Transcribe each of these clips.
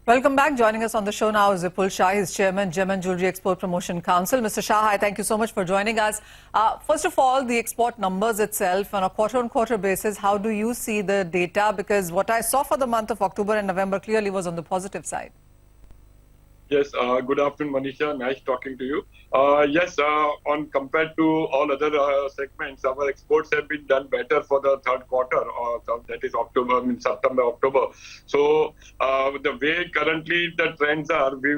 Welcome back. Joining us on the show now is Vipul Shah. He's Chairman, Gem and Jewellery Export Promotion Council. Mr. Shah, hi, thank you so much for joining us. First of all, the export numbers itself on a quarter-on-quarter basis, how do you see the data? Because what I saw for the month of October and November clearly was on the positive side. Yes, good afternoon, Manisha. Nice talking to you. Yes, on compared to all other segments, our exports have been done better for the third quarter, that is September, October. So the way currently the trends are, we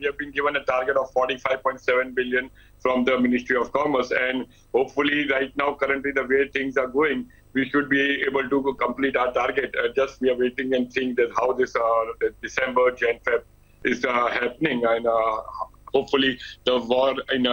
have been given a target of 45.7 billion from the Ministry of Commerce, and hopefully right now, currently the way things are going, we should be able to complete our target. Just we are waiting and seeing that how this December, Jan, Feb is happening, and hopefully the war in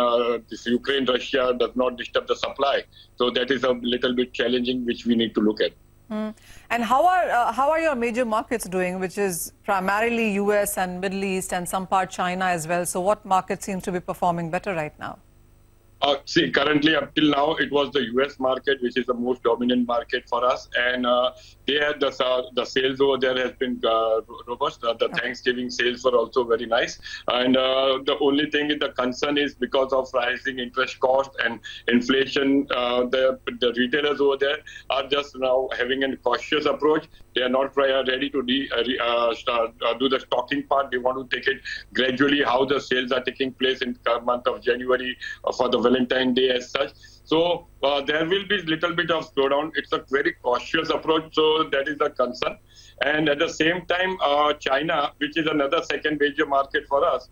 this Ukraine-Russia does not disturb the supply. So that is a little bit challenging, which we need to look at. And how are your major markets doing, which is primarily US and Middle East and some part China as well? So what market seems to be performing better right now? See, currently up till now, it was the US market, which is the most dominant market for us. And there, the sales over there has been robust. The Thanksgiving sales were also very nice. And the only thing is the concern is because of rising interest cost and inflation, the retailers over there are just now having a cautious approach. They are not ready to do the stocking part. They want to take it gradually, how the sales are taking place in the month of January for the Valentine Day as such. So there will be a little bit of slowdown. It's a very cautious approach, so that is the concern. And at the same time, China, which is another second major market for us,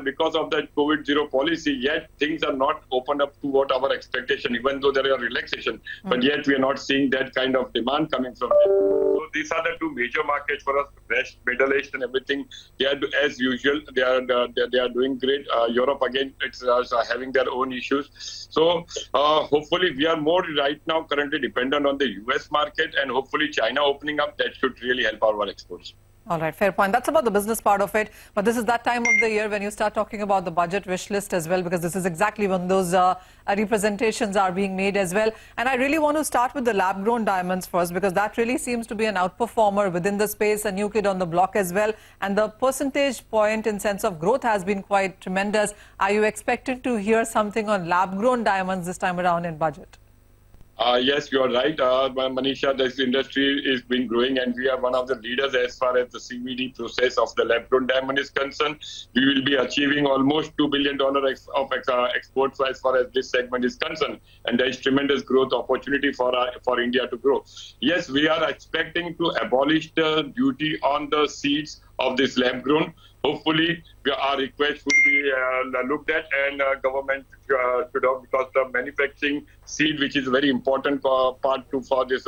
because of that COVID zero policy, yet things are not opened up to what our expectation, even though there are relaxation, but yet we are not seeing that kind of demand coming from them. So these are the two major markets for us. West, Middle East and everything, they are as usual. They are doing great. Europe again, it's having their own issues. So hopefully we are more right now currently dependent on the US market, and hopefully China opening up, that should really help our exports. All right, fair point. That's about the business part of it. But this is that time of the year when you start talking about the budget wish list as well, because this is exactly when those representations are being made as well. And I really want to start with the lab-grown diamonds first, because that really seems to be an outperformer within the space, a new kid on the block as well. And the percentage point in sense of growth has been quite tremendous. Are you expected to hear something on lab-grown diamonds this time around in budget? Yes, you are right, Manisha. This industry is been growing, and we are one of the leaders as far as the CVD process of the lab-grown diamond is concerned. We will be achieving almost $2 billion of exports as far as this segment is concerned, and there is tremendous growth opportunity for India to grow. Yes, we are expecting to abolish the duty on the seeds of this lab-grown. Hopefully, our request would be looked at, and government should have, because the manufacturing seed, which is a very important part for this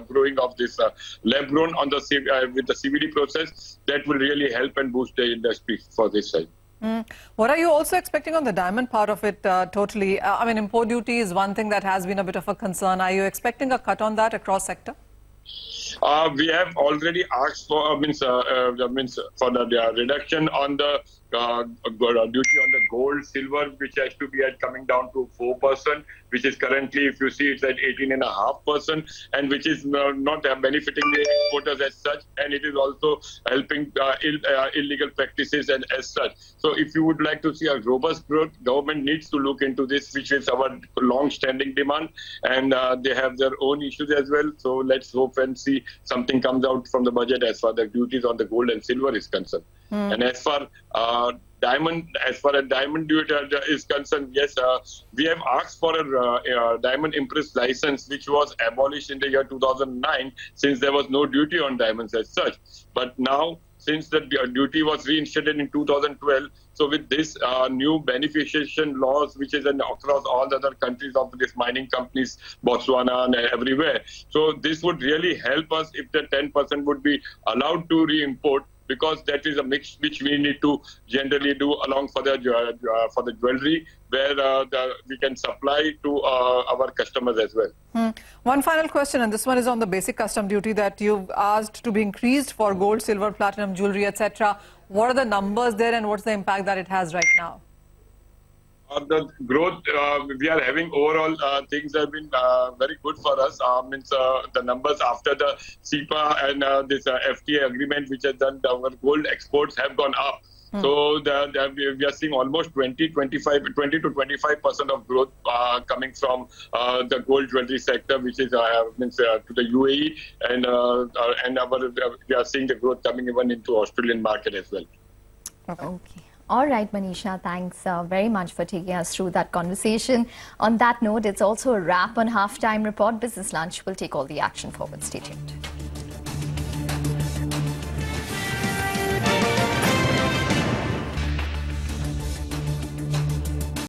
growing of this lab-grown on the with the CVD process, that will really help and boost the industry for this side. What are you also expecting on the diamond part of it totally? I mean, import duty is one thing that has been a bit of a concern. Are you expecting a cut on that across sector? We have already asked for for the reduction on the duty on the gold, silver, which has to be coming down to 4%, which is currently, if you see, it's at 18.5%, and which is not benefiting the exporters as such, and it is also helping illegal practices and as such. So if you would like to see a robust growth, government needs to look into this, which is our long-standing demand, and they have their own issues as well. So let's hope and see something comes out from the budget as far as the duties on the gold and silver is concerned. And as far diamond duty is concerned, yes, we have asked for a diamond impress license, which was abolished in the year 2009, since there was no duty on diamonds as such. But now, since the duty was reinstated in 2012, so with this new beneficiation laws, which is across all the other countries of these mining companies, Botswana and everywhere, so this would really help us if the 10% would be allowed to re-import, because that is a mix which we need to generally do along for the jewelry, where we can supply to our customers as well. One final question, and this one is on the basic custom duty that you've asked to be increased for gold, silver, platinum, jewelry, etc. What are the numbers there, and what's the impact that it has right now? The growth we are having overall, things have been very good for us. The numbers after the CEPA and this FTA agreement, which has done, our gold exports have gone up. So we are seeing almost 20 to 25% of growth coming from the gold jewelry sector, which is to the UAE, and we are seeing the growth coming even into Australian market as well. Okay. All right, Manisha, thanks very much for taking us through that conversation. On that note, it's also a wrap on Halftime Report. Business Lunch will take all the action forward. Stay tuned.